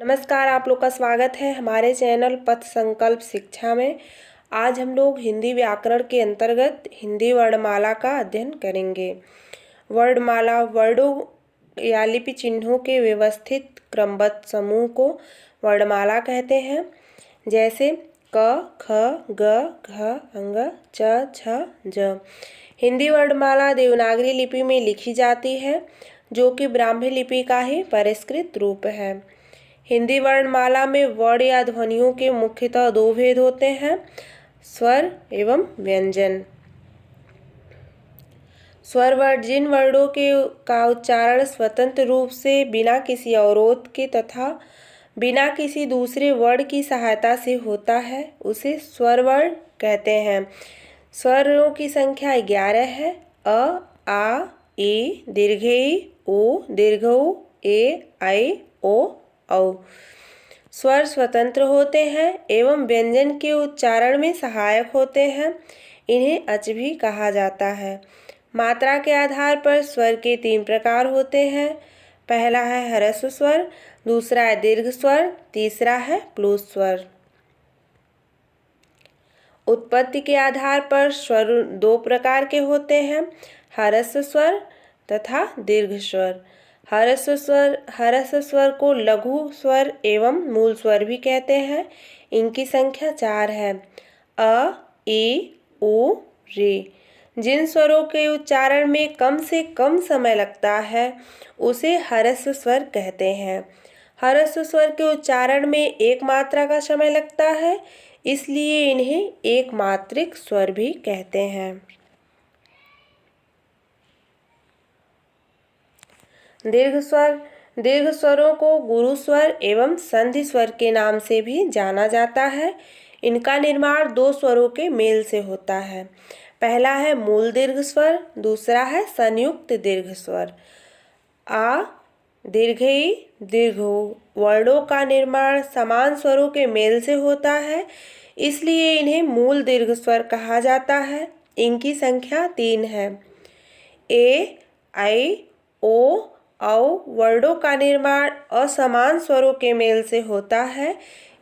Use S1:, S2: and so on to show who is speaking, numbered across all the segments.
S1: नमस्कार, आप लोग का स्वागत है हमारे चैनल पथ संकल्प शिक्षा में। आज हम लोग हिंदी व्याकरण के अंतर्गत हिंदी वर्णमाला का अध्ययन करेंगे। वर्णमाला वर्णों या लिपि चिन्हों के व्यवस्थित क्रमबद्ध समूह को वर्णमाला कहते हैं, जैसे क, ख, ग, घ, अंग, च, छ, ज। हिंदी वर्णमाला देवनागरी लिपि में लिखी जाती है, जो कि ब्राह्मी लिपि का ही परिष्कृत रूप है। हिंदी वर्णमाला में वर्ण या ध्वनियों के मुख्यतः दो भेद होते हैं, स्वर एवं व्यंजन। स्वर वर्ण जिन वर्णों का उच्चारण स्वतंत्र रूप से बिना किसी अवरोध के तथा बिना किसी दूसरे वर्ण की सहायता से होता है, उसे स्वर वर्ण कहते हैं। स्वरों की संख्या 11 है। अ, आ, ई, दीर्घई, उ, दीर्घऊ, ए, ऐ, ओ, औ। स्वर स्वतंत्र होते हैं एवं व्यंजन के उच्चारण में सहायक होते हैं। इन्हें अच भी कहा जाता है। मात्रा के आधार पर स्वर के 3 प्रकार होते हैं। पहला है ह्रस्व स्वर, दूसरा है दीर्घ स्वर, तीसरा है प्लुत स्वर। उत्पत्ति के आधार पर स्वर 2 प्रकार के होते हैं, ह्रस्व स्वर तथा दीर्घ स्वर। ह्रस्व स्वर को लघु स्वर एवं मूल स्वर भी कहते हैं। इनकी संख्या 4 है। अ, ई, उ, रे। जिन स्वरों के उच्चारण में कम से कम समय लगता है, उसे ह्रस्व स्वर कहते हैं। ह्रस्व स्वर के उच्चारण में एक मात्रा का समय लगता है, इसलिए इन्हें एक मात्रिक स्वर भी कहते हैं। दीर्घ स्वरों को गुरु स्वर एवं संधि स्वर के नाम से भी जाना जाता है। इनका निर्माण 2 स्वरों के मेल से होता है। पहला है मूल दीर्घ स्वर, दूसरा है संयुक्त दीर्घ स्वर। आ, दीर्घई, दीर्घऊ वर्णों का निर्माण समान स्वरों के मेल से होता है, इसलिए इन्हें मूल दीर्घ स्वर कहा जाता है। इनकी संख्या 3 है। ए, ऐ, ओ, औ वर्णों का निर्माण असमान स्वरों के मेल से होता है,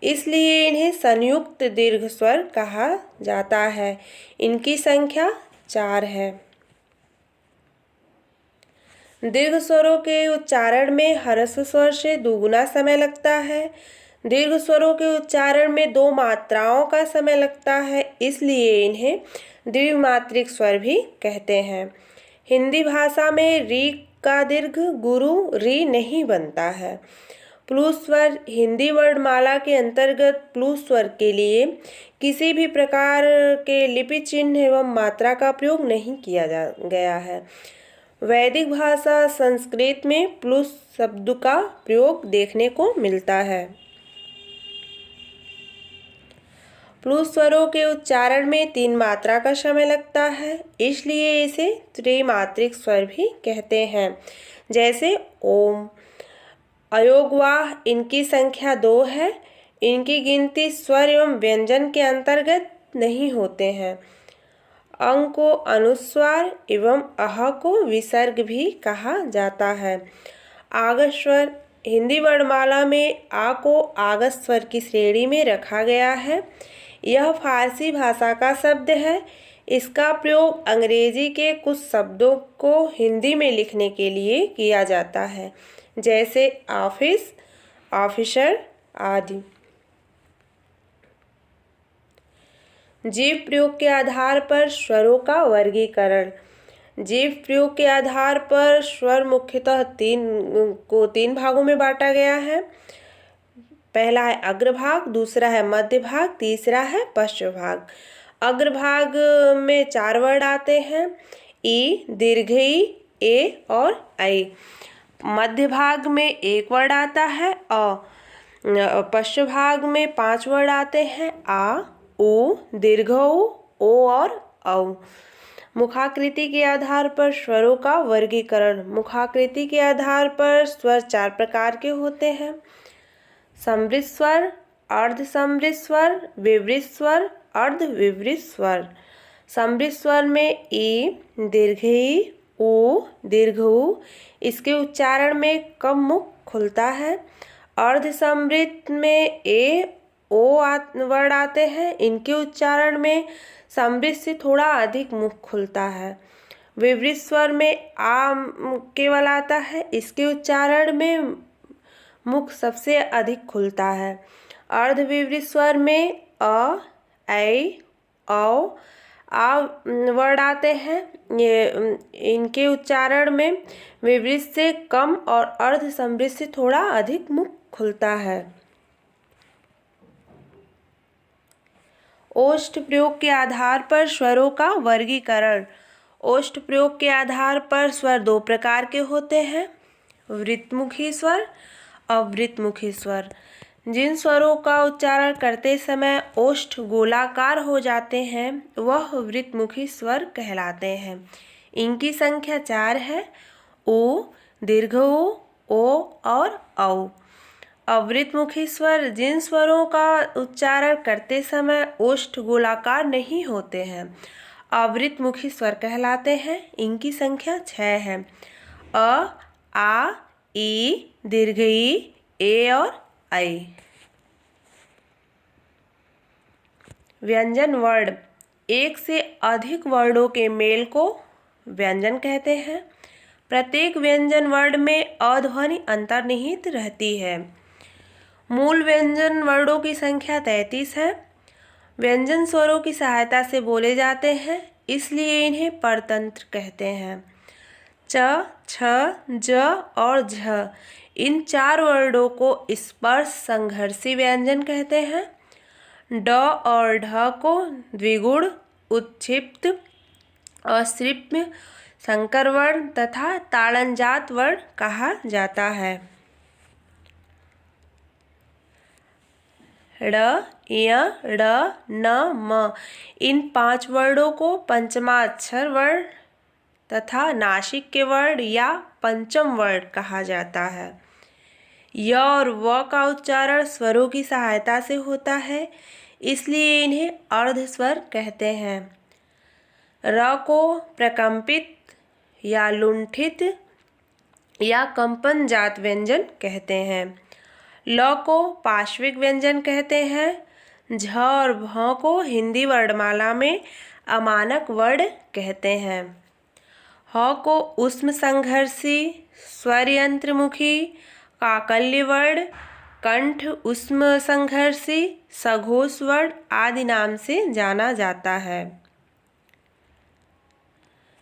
S1: इसलिए इन्हें संयुक्त दीर्घ स्वर कहा जाता है। इनकी संख्या 4 है। दीर्घ स्वरों के उच्चारण में ह्रस्व स्वर से दुगुना समय लगता है। दीर्घ स्वरों के उच्चारण में 2 मात्राओं का समय लगता है, इसलिए इन्हें द्विमात्रिक स्वर भी कहते हैं। हिंदी भाषा में री का दीर्घ गुरु री नहीं बनता है। प्लुत स्वर हिंदी वर्णमाला के अंतर्गत प्लुत स्वर के लिए किसी भी प्रकार के लिपि चिन्ह एवं मात्रा का प्रयोग नहीं किया गया है। वैदिक भाषा संस्कृत में प्लुत शब्द का प्रयोग देखने को मिलता है। प्लुत स्वरों के उच्चारण में 3 मात्रा का समय लगता है, इसलिए इसे त्रिमात्रिक स्वर भी कहते हैं, जैसे ओम। अयोगवाह इनकी संख्या 2 है। इनकी गिनती स्वर एवं व्यंजन के अंतर्गत नहीं होते हैं। अंग को अनुस्वार एवं अह को विसर्ग भी कहा जाता है। आगस स्वर हिंदी वर्णमाला में आ को आगस स्वर की श्रेणी में रखा गया है। यह फारसी भाषा का शब्द है। इसका प्रयोग अंग्रेजी के कुछ शब्दों को हिंदी में लिखने के लिए किया जाता है, जैसे ऑफिस, ऑफिसर आदि। जीव प्रयोग के आधार पर स्वरों का वर्गीकरण। जीव प्रयोग के आधार पर स्वर मुख्यतः 3 भागों में बांटा गया है। पहला है अग्रभाग, दूसरा है मध्य भाग, तीसरा है पश्च भाग। अग्रभाग में 4 वर्ण आते हैं, ई, दीर्घई, ए और ऐ। मध्य भाग में 1 वर्ण आता है अ। पश्च भाग में 5 वर्ण आते हैं, आ, उ, दीर्घऊ, ओ और औ। मुखाकृति के आधार पर स्वरों का वर्गीकरण। मुखाकृति के आधार पर स्वर 4 प्रकार के होते हैं, समृद्ध स्वर, अर्ध समृद्ध स्वर, विवृत स्वर, अर्ध विवृत स्वर। समृद्ध स्वर में ई, दीर्घई, उ, दीर्घऊ इसके उच्चारण में कम मुख खुलता है। अर्ध समृद्ध में ए ओ वर्ड आते हैं। इनके उच्चारण में समृद्ध से थोड़ा अधिक मुख खुलता है। विवृत स्वर में आ केवल आता है। इसके उच्चारण में मुख सबसे अधिक खुलता है। अर्ध विवृत स्वर में अ, ऐ, औ, आ वर्ड आते हैं। ये इनके उच्चारण में विवृत से कम और अर्ध समृद्ध से थोड़ा अधिक मुख खुलता है। ओष्ठ प्रयोग के आधार पर स्वरों का वर्गीकरण। ओष्ठ प्रयोग के आधार पर स्वर दो प्रकार के होते हैं, वृत्तमुखी स्वर, अवृत्तमुखी स्वर। जिन स्वरों का उच्चारण करते समय ओष्ठ गोलाकार हो जाते हैं वह वृत्तमुखी स्वर कहलाते हैं। इनकी संख्या 4 है, उ, दीर्घ ओ और औ। अवृत्तमुखी स्वर जिन स्वरों का उच्चारण करते समय ओष्ठ गोलाकार नहीं होते हैं अवृत्तमुखी स्वर कहलाते हैं। इनकी संख्या 6 है, अ, आ, ई, दीर्घ ई, ए और ऐ। व्यंजन वर्ण। एक से अधिक वर्णों के मेल को व्यंजन कहते हैं। प्रत्येक व्यंजन वर्ण में अध्वनि अंतर्निहित रहती है। मूल व्यंजन वर्णों की संख्या 33 है। व्यंजन स्वरों की सहायता से बोले जाते हैं, इसलिए इन्हें परतंत्र कहते हैं। च, छ, ज और झ इन 4 वर्णों को स्पर्श संघर्षी व्यंजन कहते हैं। ड और ढ को द्विगुण, उत्क्षिप्त, अश्रिप्य, संकर वर्ण तथा ताड़नजात वर्ण कहा जाता है। ड़, य, ड़, न, म इन 5 वर्णों को पंचमाक्षर वर्ण तथा नासिक के वर्ण या पंचम वर्ण कहा जाता है। य और व का उच्चारण स्वरों की सहायता से होता है, इसलिए इन्हें अर्ध स्वर कहते हैं। र को प्रकंपित या लुंठित या कंपन जात व्यंजन कहते हैं। ल को पार्श्विक व्यंजन कहते हैं। झ और भ को हिंदी वर्णमाला में अमानक वर्ण कहते हैं। ह को ऊष्म संघर्षी, स्वर यंत्रमुखी, काकल्य वर्ण, कंठ ऊष्म संघर्षी, सघोष वर्ण आदि नाम से जाना जाता है।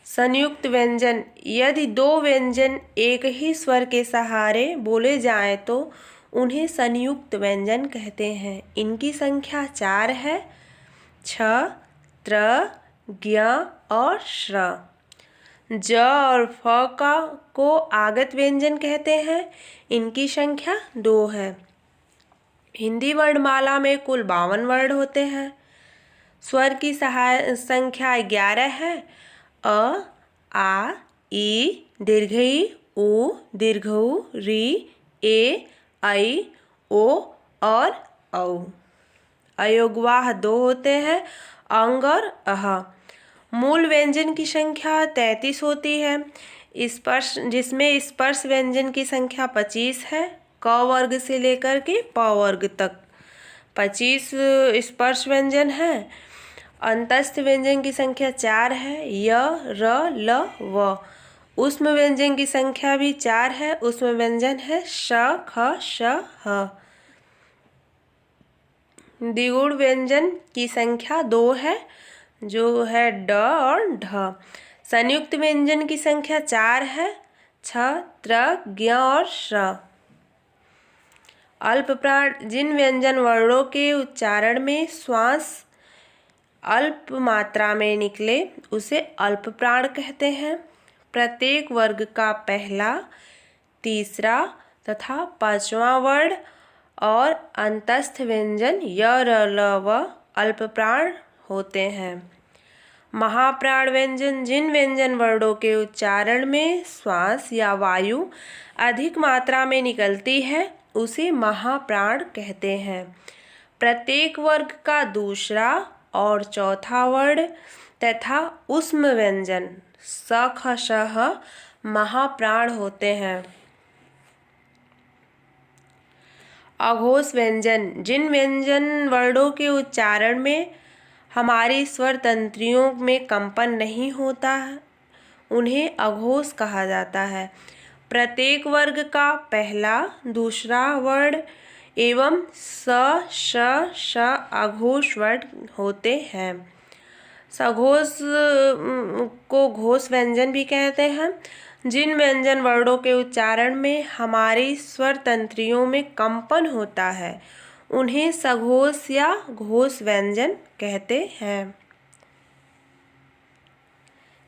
S1: संयुक्त व्यंजन। यदि 2 व्यंजन एक ही स्वर के सहारे बोले जाएं तो उन्हें संयुक्त व्यंजन कहते हैं। इनकी संख्या 4 है, छ, त्र, ज्ञ और श्र। ज और फ को आगत व्यंजन कहते हैं। इनकी संख्या 2 है। हिंदी वर्णमाला में कुल 52 वर्ण होते हैं। स्वर की संख्या 11 है, अ, आ, ई, दीर्घ ई, उ, दीर्घ उ, री, ए, ऐ, ओ और औ। अयोगवाह 2 होते हैं, अंग और अह। मूल व्यंजन की संख्या 33 होती है, जिसमें स्पर्श व्यंजन की संख्या 25 है। क वर्ग से लेकर के प वर्ग तक 25 स्पर्श व्यंजन है। अंतस्थ व्यंजन की संख्या 4 है, य, र, ल, व। ऊष्म व्यंजन की संख्या भी 4 है। ऊष्म व्यंजन है श, ख, श, ह। द्विगुण व्यंजन की संख्या 2 है, जो है ड और ढ। संयुक्त व्यंजन की संख्या 4 है, छ, त्र, ज्ञ और श्र। अल्प प्राण। जिन व्यंजन वर्णों के उच्चारण में श्वास अल्प मात्रा में निकले उसे अल्प प्राण कहते हैं। प्रत्येक वर्ग का पहला, तीसरा तथा 5वां वर्ण और अंतस्थ व्यंजन य, र, ल, व अल्प प्राण होते हैं। महाप्राण व्यंजन। जिन व्यंजन वर्णों के उच्चारण में श्वास या वायु अधिक मात्रा में निकलती है उसे महाप्राण कहते हैं। प्रत्येक वर्ग का दूसरा और चौथा वर्ण तथा ऊष्म व्यंजन स, ख, श, ह महाप्राण होते हैं। अघोष व्यंजन, जिन व्यंजन वर्णों के उच्चारण में हमारी स्वर तंत्रियों में कंपन नहीं होता उन्हें अघोष कहा जाता है। प्रत्येक वर्ग का पहला दूसरा वर्ण एवं स, श, श अघोष वर्ण होते हैं। सघोष को घोष व्यंजन भी कहते हैं। जिन व्यंजन वर्णों के उच्चारण में हमारी स्वर तंत्रियों में कंपन होता है उन्हें सघोष या घोष व्यंजन कहते हैं।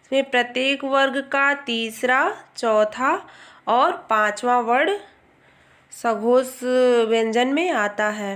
S1: इसमें प्रत्येक वर्ग का तीसरा, चौथा और पांचवा वर्ण सघोष व्यंजन में आता है।